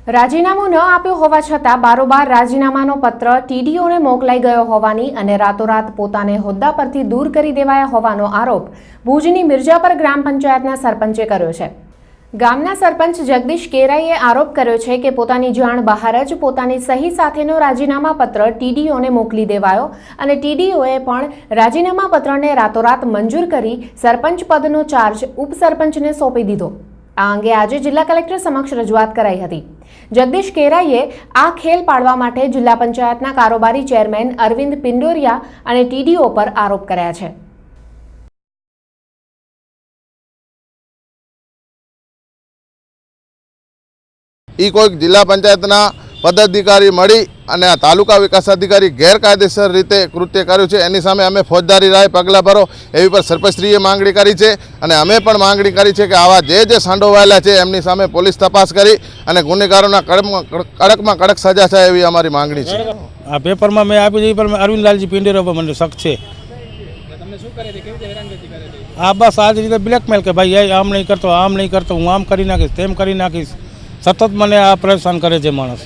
રાજીનામું ન આપ્યું હોવા છતાં બારોબાર રાજીનામાનો પત્ર ટીડીઓને મોકલાઈ ગયો હોવાની અને રાતોરાત પોતાને હોદ્દા પરથી દૂર કરી દેવાયા હોવાનો આરોપ ભુજની મિર્જાપર ગ્રામ પંચાયતના સરપંચે કર્યો છે। ગામના સરપંચ જગદીશ કેરાઈએ આરોપ કર્યો છે કે પોતાની જાણ બહાર જ પોતાની સહી સાથેનો રાજીનામા પત્ર ટીડીઓને મોકલી દેવાયો અને ટીડીઓએ પણ રાજીનામા પત્રને રાતોરાત મંજૂર કરી સરપંચ પદનો ચાર્જ ઉપસરપંચને સોંપી દીધો। આ અંગે આજે જિલ્લા કલેક્ટર સમક્ષ રજૂઆત કરાઈ હતી। જગદીશ કેરાઈએ આ ખેલ પાડવા માટે જિલ્લા પંચાયતના કારોબારી ચેરમેન અરવિંદ પિંડોરિયા અને ટીડીઓ પર આરોપ કર્યા છે। ई कोई जिला पंचायतना पदाधिकारी मળી અને તાલુકા વિકાસ અધિકારી ગેરકાયદેસર રીતે કૃત્ય કર્યું છે એની સામે અમે ફોજદારી રાય પગલાં ભરો એવી પર સરપંચશ્રીએ માંગણી કરી છે અને અમે પણ માંગણી કરી છે કે આવા જે સંડોવાયેલા છે એમની સામે પોલીસ તપાસ કરી અને ગુનેગારોના કડકમાં કડક સજા થાય એવી અમારી માંગણી છે। આ પેપરમાં મેં આપી દીધી પણ અરવિંદ લાલજી પિંડેરા પર મને શક છે। આ બસ આ રીતે બ્લેકમેલ કે ભાઈ આમ નહીં કરતો હું આમ કરી નાખીશ તેમ કરી નાખીશ સતત મને આ પરેશાન કરે છે માણસ।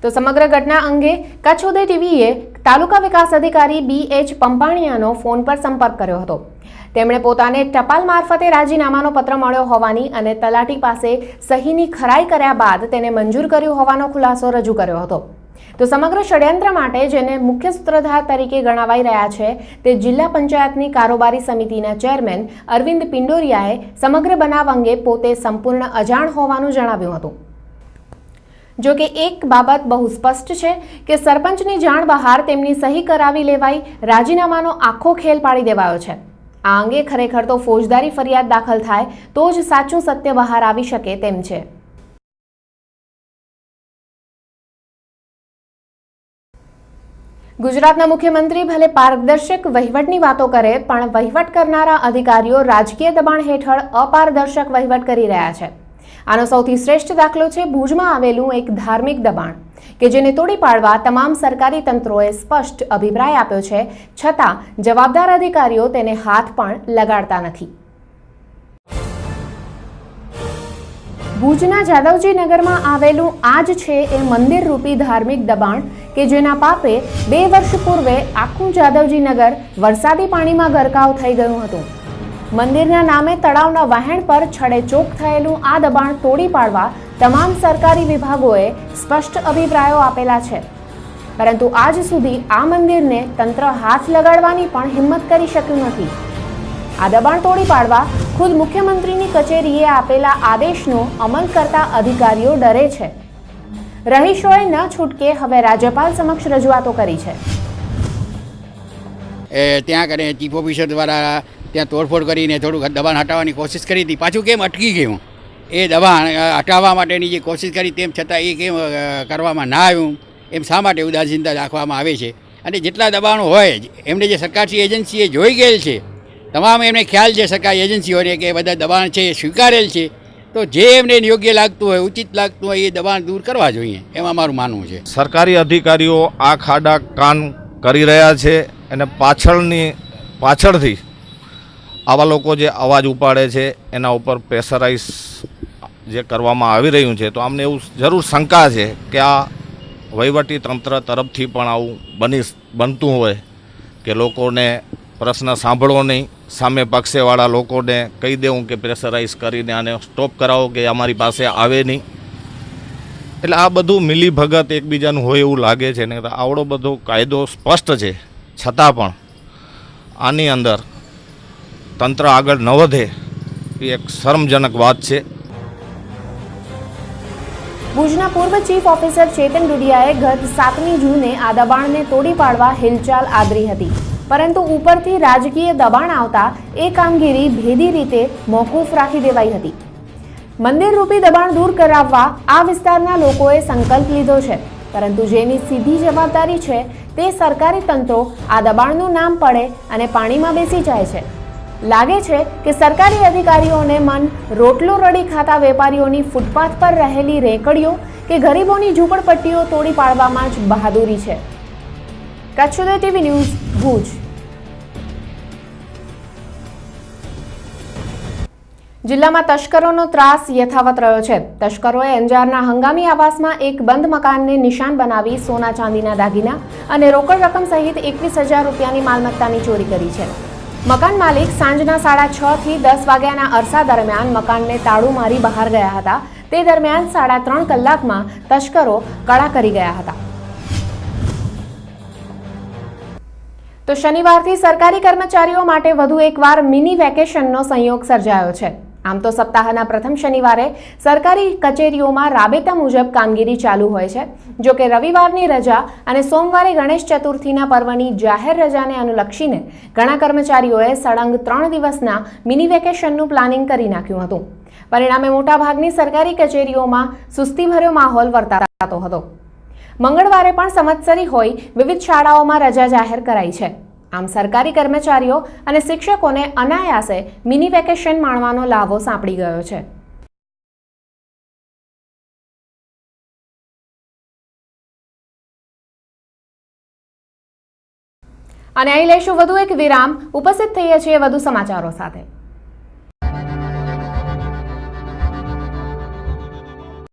તો સમગ્ર ઘટના અંગે કચ્છ ઉદય ટીવીએ તાલુકા વિકાસ અધિકારી BH પંપાણીયાનો ફોન પર સંપર્ક કર્યો હતો। તેમણે પોતાને ટપાલ મારફતે રાજીનામાનો પત્ર મળ્યો હોવાની અને તલાટી પાસે સહીની ખરાઈ કર્યા બાદ તેને મંજૂર કર્યું હોવાનો ખુલાસો રજૂ કર્યો હતો। તો સમગ્ર ષડયંત્ર માટે જેને મુખ્ય સૂત્રધાર તરીકે ગણાવાઈ રહ્યા છે તે જિલ્લા પંચાયતની કારોબારી સમિતિના ચેરમેન અરવિંદ પિંડોરિયાએ સમગ્ર બનાવ અંગે પોતે સંપૂર્ણ અજાણ હોવાનું જણાવ્યું હતું। જો કે એક બાબત બહુ સ્પષ્ટ છે કે સરપંચની જાણ બહાર તેમની સહી કરાવી લેવાઈ રાજીનામાનો આખો ખેલ પાડી દેવાયો છે। આ અંગે ખરેખર તો ફોજદારી ફરિયાદ દાખલ થાય તો જ સાચું સત્ય બહાર આવી શકે તેમ છે। ગુજરાતના મુખ્યમંત્રી ભલે પારદર્શક વહીવટની વાતો કરે પણ વહીવટ કરનારા અધિકારીઓ રાજકીય દબાણ હેઠળ અપારદર્શક વહીવટ કરી રહ્યા છે। આનો સૌથી શ્રેષ્ઠ દાખલો છે ભુજમાં આવેલું એક ધાર્મિક દબાણ કે જેને તોડી પાડવા તમામ સરકારી તંત્રોએ સ્પષ્ટ અભિપ્રાય આપ્યો છે, છતાં જવાબદાર અધિકારીઓ તેને હાથ પણ લગાડતા નથી। ભુજના જાદવજી નગરમાં આવેલું આ જ છે એ મંદિર રૂપી ધાર્મિક દબાણ કે જેના પાપે 2 વર્ષ પૂર્વે આખું જાદવજી નગર વરસાદી પાણીમાં ગરકાવ થઈ ગયું હતું। મંદિરના નામે તળાવના વહેણ પર છડેચોક થયેલું આ દબાણ તોડી પાડવા તમામ સરકારી વિભાગોએ સ્પષ્ટ અભિપ્રાયો આપેલા છે, પરંતુ આજ સુધી આ મંદિરને તંત્ર હાથ લગાડવાની પણ હિંમત કરી શક્યું નથી। આ દબાણ તોડી પાડવા ખુદ મુખ્યમંત્રીની કચેરીએ આપેલા આદેશનો અમલ કરતા અધિકારીઓ ડરે છે। રહીશોએ ન છૂટકે હવે રાજ્યપાલ સમક્ષ રજૂઆતો કરી છે। ત્યાં કરે ચીફ ઓફિસર દ્વારા ત્યાં તોડફોડ કરીને થોડુંક દબાણ હટાવવાની કોશિશ કરી હતી, પાછું કેમ અટકી ગયું? એ દબાણ હટાવવા માટેની જે કોશિશ કરી તેમ છતાં એ કેમ કરવામાં ના આવ્યું, એમ શા માટે ઉદાસીનતા રાખવામાં આવે છે? અને જેટલા દબાણો હોય એમને જે સરકારશ્રી એજન્સીએ જોઈ ગયેલ છે, તમામ એમને ખ્યાલ છે સરકારી એજન્સીઓને કે બધા દબાણ છે એ સ્વીકારેલ છે, તો જે એમને યોગ્ય લાગતું હોય, ઉચિત લાગતું હોય એ દબાણ દૂર કરવા જોઈએ, એમાં મારું માનવું છે। સરકારી અધિકારીઓ આ ખાડા કાન કરી રહ્યા છે અને પાછળથી આવા લોકો જે અવાજ ઉપાડે છે એના ઉપર પ્રેશરાઇઝ જે કરવામાં આવી રહ્યું છે, તો અમને એવું જરૂર શંકા છે કે આ વહીવટી તંત્ર તરફથી પણ આવું બનતું હોય કે લોકોને પ્રશ્ન સાંભળવો નહીં, સામે પક્ષેવાળા લોકોને કહી દેવું કે પ્રેશરાઇઝ કરીને આને સ્ટોપ કરાવો કે અમારી પાસે આવે નહીં। એટલે આ બધું મિલીભગત એકબીજાનું હોય એવું લાગે છે ને। આવડો બધો કાયદો સ્પષ્ટ છે છતાં પણ આની અંદર તંત્ર આગળ ન વધે એ એક શરમજનક વાત છે। ભુજના પૂર્વ ચીફ ઓફિસર ચેતન ડુડિયાએ ગત 7મી જૂને આ દબાણને તોડી પાડવા હિલચાલ આદરી હતી, પરંતુ ઉપરથી રાજકીય દબાણ આવતા એ કામગીરી ભેદી રીતે મોકૂફ રાખી દેવાઈ હતી। મંદિર રૂપી દબાણ દૂર કરાવવા આ વિસ્તારના લોકોએ સંકલ્પ લીધો છે, પરંતુ જેની સીધી જવાબદારી છે તે સરકારી તંત્રો આ દબાણનું નામ પડે અને પાણીમાં બેસી જાય છે। લાગે છે કે સરકારી અધિકારીઓને મન રોટલો રડી ખાતા વેપારીઓની ફૂટપાથ પર રહેલી રેકડીઓ કે ગરીબોની ઝૂંપડપટ્ટીઓ તોડી પાડવામાં જ બહાદુરી છે। કચ્છ ઉદય ટીવી ન્યૂઝ ભુજ। જિલ્લામાં તસ્કરોનો ત્રાસ યથાવત રહ્યો છે. તસ્કરોએ અંજારના હંગામી આવાસમાં એક બંધ મકાનને નિશાન બનાવી સોના ચાંદીના દાગીના અને રોકડ રકમ સહિત 21,000 રૂપિયાની માલમત્તાની ચોરી કરી છે. મકાન માલિક સાંજના 6:30 થી 10 વાગ્યાના અરસા દરમિયાન મકાનને તાળું મારી બહાર ગયા હતા. તે દરમિયાન 3.5 કલાકમાં તસ્કરો કળા કરી ગયા હતા. તો શનિવારથી સરકારી કર્મચારીઓ માટે વધુ એકવાર મિની વેકેશનનો સંયોગ સર્જાયો છે. આમ તો સપ્તાહના પ્રથમ શનિવારે સરકારી કચેરીઓમાં રાબેતા મુજબ કામગીરી ચાલુ હોય છે. જો કે રવિવારની રજા અને સોમવારે ગણેશ ચતુર્થીના પર્વની જાહેર રજાને અનુલક્ષીને ઘણા કર્મચારીઓએ સળંગ 3 દિવસના મિની વેકેશનનું પ્લાનિંગ કરી નાખ્યું હતું. પરિણામે મોટાભાગની સરકારી કચેરીઓમાં સુસ્તીભર્યો માહોલ વર્તાતો હતો. મંગળવારે પણ સંવત્સરી હોય વિવિધ શાળાઓમાં રજા જાહેર કરાઈ છે. આમ સરકારી કર્મચારીઓ અને શિક્ષકોને અનાયાસે મિની વેકેશન માણવાનો લાભો સાંપડી ગયો છે. અને અહીં લઈશું વધુ એક વિરામ. ઉપસ્થિત થઈએ છીએ વધુ સમાચારો સાથે.